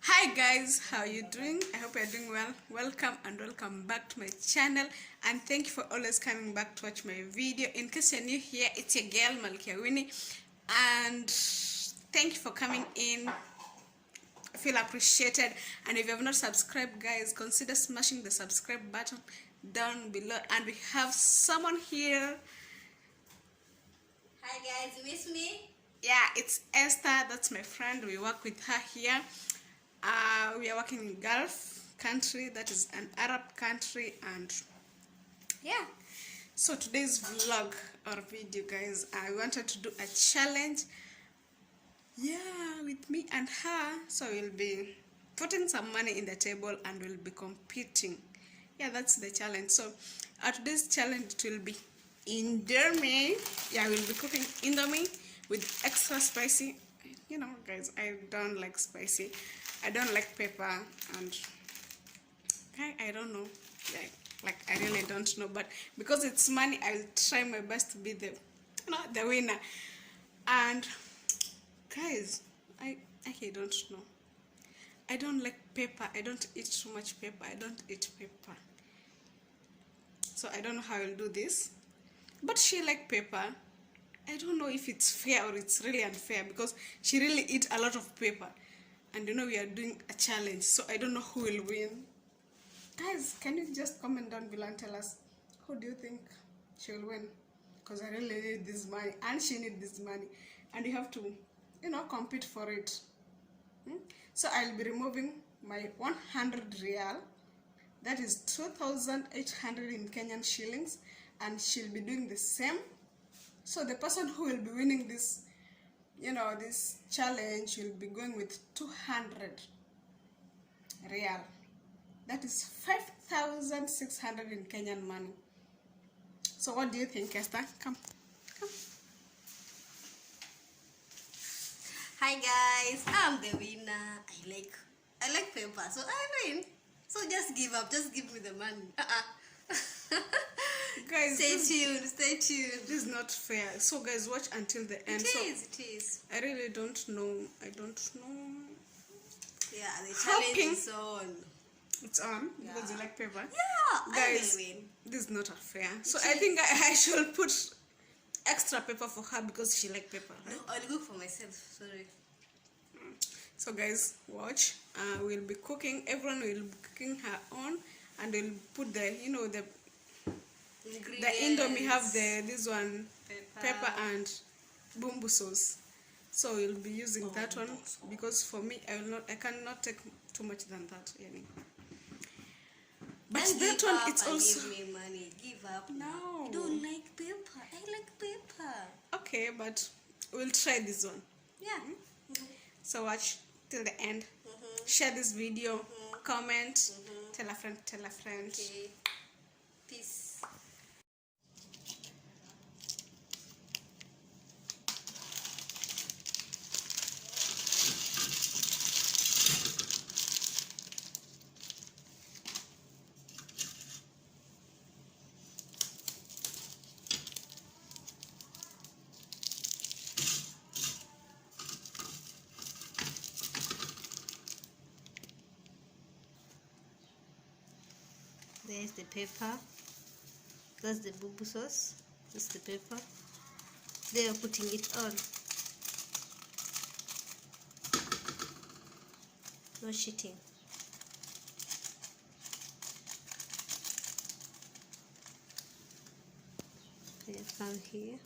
Hi guys, how are you doing? I hope you're doing well. Welcome and welcome back to my channel, and thank you for always coming back to watch my video. In case you're new here, it's your girl Malkia Winnie, and thank you for coming in. I feel appreciated. And if you have not subscribed, guys, consider smashing the subscribe button down below. And we have someone here. Hi guys, you miss me? Yeah, it's Esther. That's my friend. We work with her here. We are working in Gulf country, that is an Arab country, and yeah. So today's vlog or video, guys, I wanted to do a challenge, yeah, with me and her. So we'll be putting some money in the table and we'll be competing. Yeah, that's the challenge. So today's challenge, it will be indomie. Yeah, we'll be cooking indomie with extra spicy. You know, guys, I don't like spicy. I don't like pepper, and I don't know, like I really don't know, but because it's money, I'll try my best to be the winner. And guys, I don't know. I don't like pepper. I don't eat too much pepper. I don't eat pepper. So I don't know how I'll do this. But she like pepper. I don't know if it's fair or it's really unfair, because she really eats a lot of pepper. And you know, we are doing a challenge, so I don't know who will win. Guys, can you just comment down below and tell us who do you think she will win? Because I really need this money and she needs this money, and you have to, compete for it. So I'll be removing my 100 real, that is 2,800 in Kenyan shillings, and she'll be doing the same. So the person who will be winning this, this challenge, will be going with 200 real, that is 5,600 in Kenyan money. So what do you think, Esther? Come. Hi guys, I'm the winner. I like pepper, so I win. So just give up, just give me the money. Guys, stay tuned. This is not fair. So guys, watch until the end. It is. I really don't know. I don't know. Yeah, the challenge is on. It's on, yeah. Because you like pepper. Yeah, guys, I will win. This is not fair. So I think I should put extra pepper for her because she like pepper, right? No, I'll cook for myself. Sorry. So guys, watch. We'll be cooking. Everyone will be cooking her own, and we'll put the the indomie have this one pepper and bumbu sauce. So we'll be using that one, because for me, I cannot take too much than that. But and that one, it's also give me money. Give up. No, I don't like pepper. I like pepper. Okay, but we'll try this one. Yeah. So watch till the end. Share this video. Comment. Tell a friend. Okay. Peace. There's the pepper. That's the bumbu sauce. That's the pepper. They are putting it on. No cheating. They come here.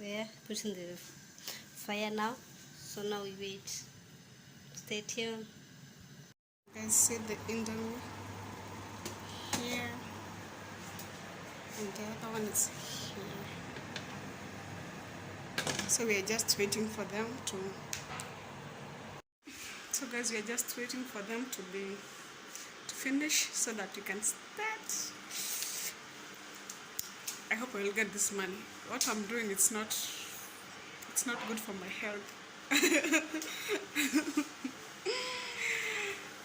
there, putting the fire now. So now we wait. Stay tuned. You guys see the indomie here, and the other one is here. So we are just waiting for them to. So guys, we are just waiting for them to finish so that we can start. I hope I will get this money. What I'm doing, it's not good for my health.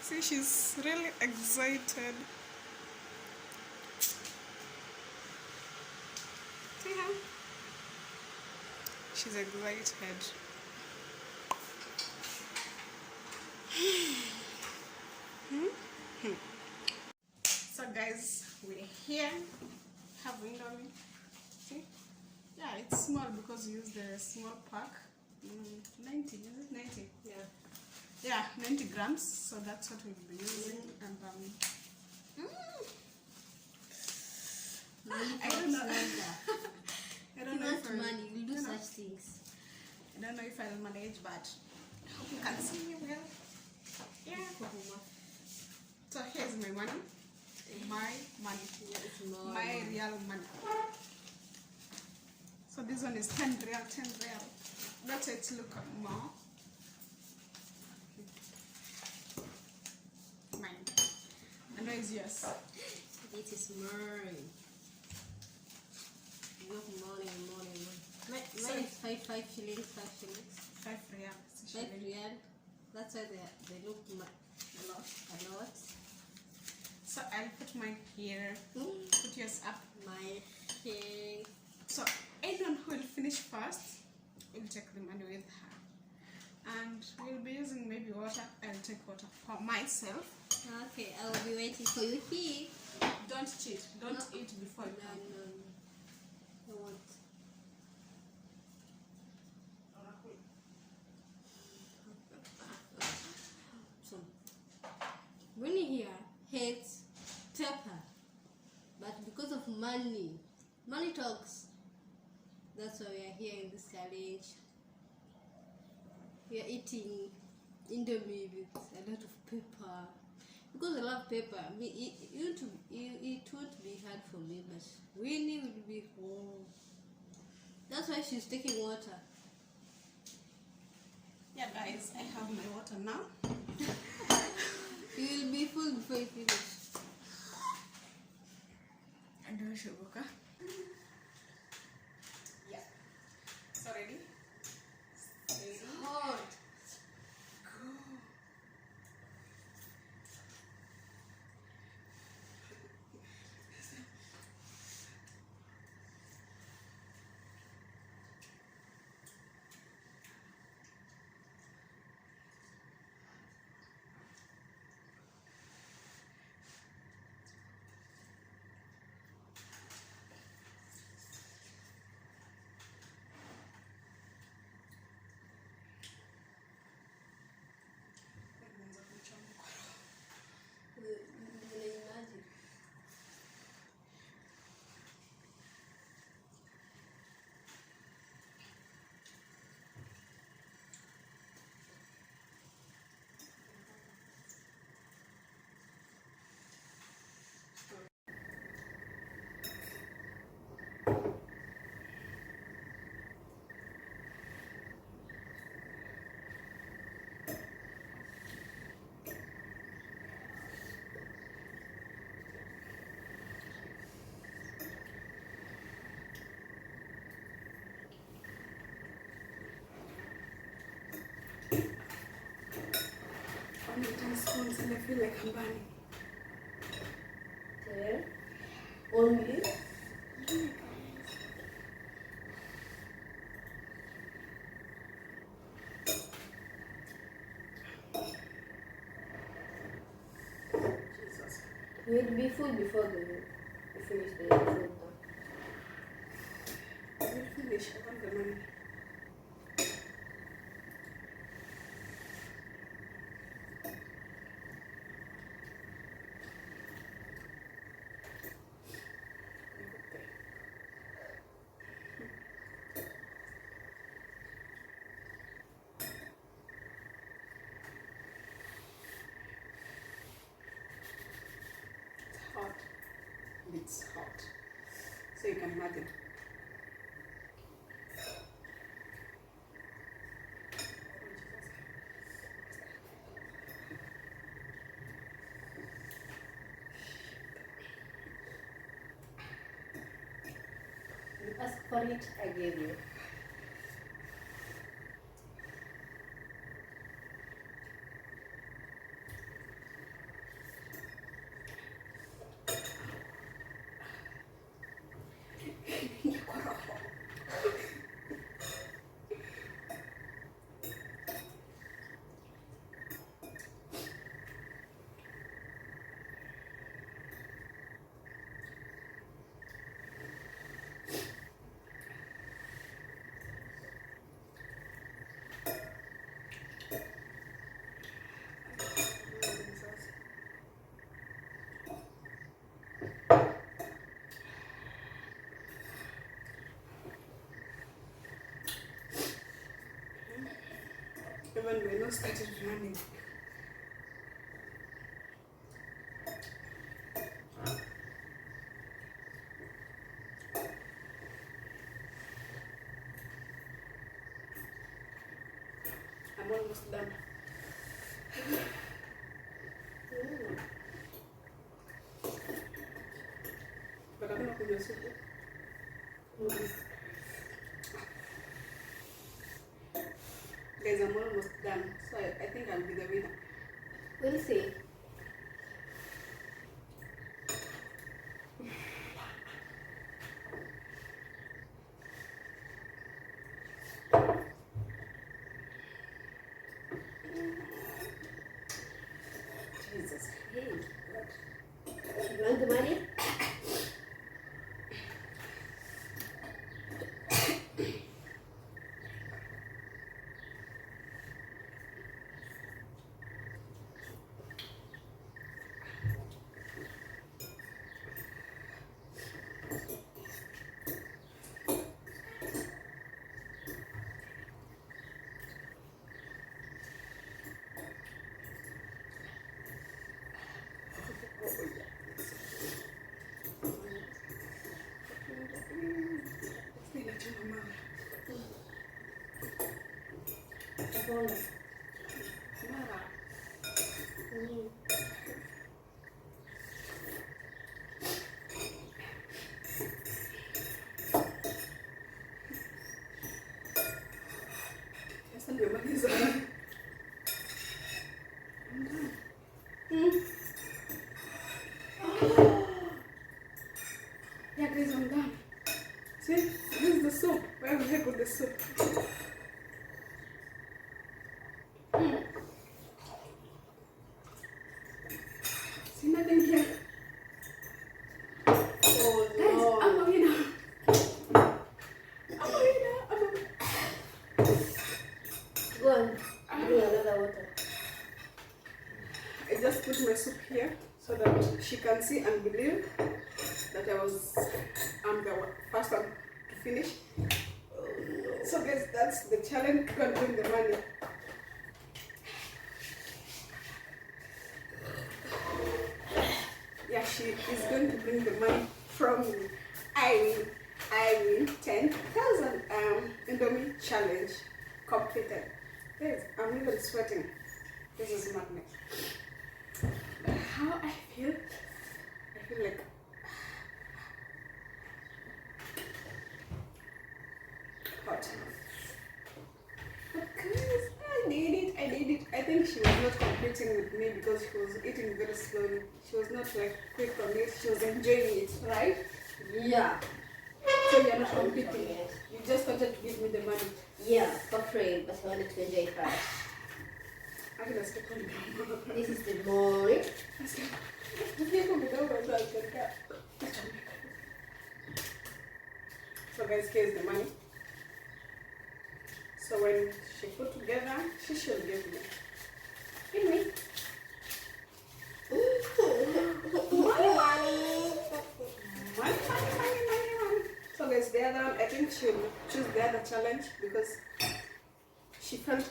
See, she's really excited. See her? She's excited. So guys, we're here having indomie. See? Yeah, it's small because we use the small pack. 90, is it 90? Yeah. Yeah, 90 grams. So that's what we'll be using. And I don't know. I don't know if money, you'll do such things. I don't know if I'll manage, but I hope you can see me well. Yeah. So here's my money. My money. My real money. So this one is 10 real, 10 real. That's why it's look more. Mine. And where is yours? It is mine. Morning. Mine is 5 shillings. 5 real. 5 real. That's why they look a lot. So I'll put mine here. Put yours up. My hair. So anyone who will finish first will take the money with her. And we'll be using maybe water. I'll take water for myself. Okay, I will be waiting for you here. Don't cheat. Don't eat before you come. No. I won't. So, Winnie here hates pepper, but because of money talks. That's why we are here in this challenge. We are eating indomie with a lot of pepper because I love pepper. I mean, it won't be hard for me, but Winnie will be home. That's why she's taking water. Yeah, guys, I have my water now. You will be full before you finish. And do sugar. Yeah. So ready? It's hot. Go. I'm eating spoons and I feel like I'm burning. There. Only. Jesus. You'll be full before you finish the food. I will finish. I want the money. can imagine. You asked for it, I gave you. Even we're not started running. I'm almost done. But I'm not going to soup. Guys, I'm almost done. So I think I'll be the winner. We'll see. Jesus. Hey, God. You want the money? Mara. Sasa nimemaliza. Yeah, guys, I'm done. See, this is the soup. Where the heck with the soup? See nothing here. Oh Guys, no. I'm a winner. I'm a winner. Go on. Bring another water. I just put my soup here so that she can see and believe that I'm the first one to finish. So guys, that's the challenge. You can win the money. Yeah, she is going to bring the money from me. I win 10,000 indomie challenge completed. Guys, I'm even sweating. This is madness. How I feel like hot. But guys, I did it. I think she was not competing with me because she was eating very slowly. She was not like quick on it. She was enjoying it, right? Yeah. So you're not competing. You just wanted to give me the money. Yeah, for free, but I wanted to enjoy first. I can step on down. This is the morning. So guys, here's the money. So when she put together, she should give me. Give me. Money. So guys, the other one, I think she'll choose the other challenge because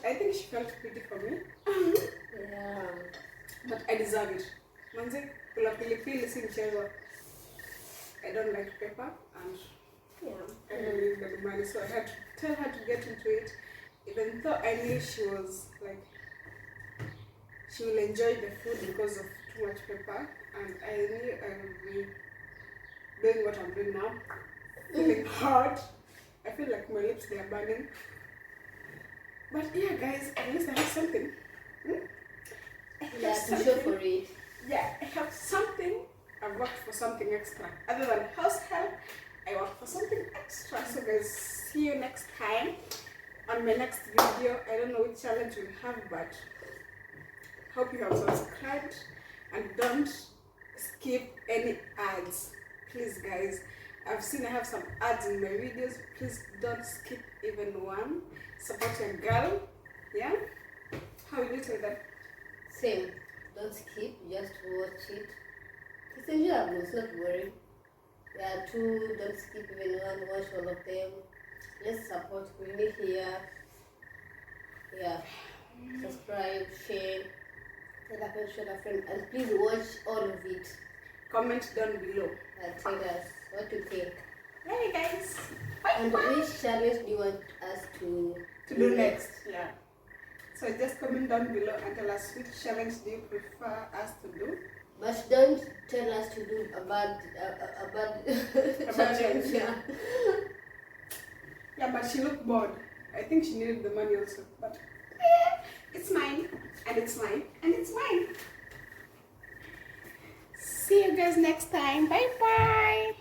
I think she felt pity for me. Yeah. But I deserve it. Manze, kula pilipili si mchezo. I don't like pepper and Yeah. I needed the money, so I had to tell her to get into it, even though I knew she was like, she will enjoy the food because of too much pepper, and I knew I would be doing what I'm doing now, feeling hot. I feel like my lips, they are burning. But yeah, guys, at least I have something. I have Yeah, to something. show for it. Yeah, I have something. I worked for something extra. Other than house help, I worked for something extra. So guys, see you next time on my next video. I don't know which challenge we'll have, but hope you have subscribed and don't skip any ads. Please guys, I've seen I have some ads in my videos. Please don't skip even one. Support your girl. Yeah? How will you tell that? Same. Don't skip, just watch it. It's enjoyable, it's not boring. There are two, don't skip even one, watch all of them. Let's support Queenie here. Yeah. Subscribe, share, tell a friend, share a friend, and please watch all of it. Comment down below. And tell us what you think. Hey guys. Bye. And which challenge do you want us to do next? Yeah. So just comment down below and tell us which challenge do you prefer us to do. But don't tell us to do a bad challenge. Yeah. Yeah, but she looked bored. I think she needed the money also. But yeah, it's mine, and it's mine, and it's mine. See you guys next time. Bye bye.